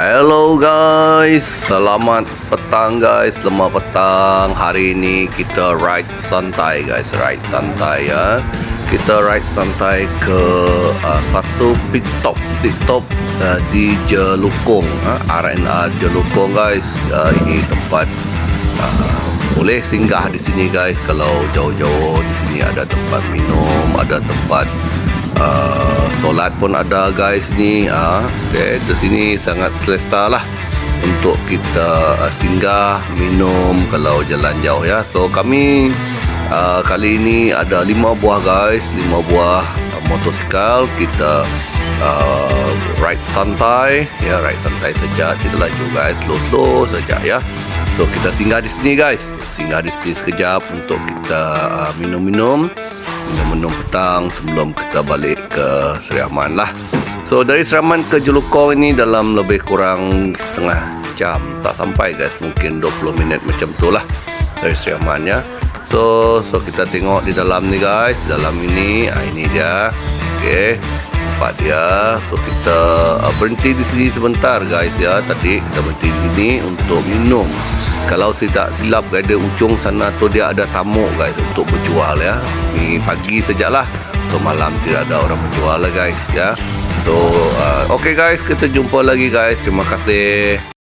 Hello guys, selamat petang guys, selamat petang. Hari ini kita ride santai guys, ride santai ya. Kita ride santai ke satu pit stop di Jelukong, R&R Jelukong guys. Ini tempat boleh singgah di sini guys. Kalau jauh-jauh di sini ada tempat minum, ada tempat solat pun ada guys ni. Okay, di sini sangat selesa lah untuk kita singgah minum kalau jalan jauh ya. So kami kali ini ada 5 buah guys, 5 buah motosikal. Kita ride santai ya, ride santai saja, tidak laju guys, slow saja ya. So kita singgah di sini guys, singgah di sini sekejap untuk kita minum petang sebelum kita balik ke Seri Aman lah. So dari Seri Aman ke Jelukong ini dalam lebih kurang setengah jam, tak sampai guys, mungkin 20 minit macam tu lah dari Seri Aman ya. So kita tengok di dalam ni guys, dalam ini ini dia. Okay, tempat dia. So kita berhenti di sini sebentar guys ya. Tadi kita berhenti di sini untuk minum. Kalau saya tak silap, ada ujung sana tu dia ada tamu guys untuk berjual ya. Ni pagi sajalah, so malam tidak ada orang berjual lah guys ya. So okay guys, kita jumpa lagi guys. Terima kasih.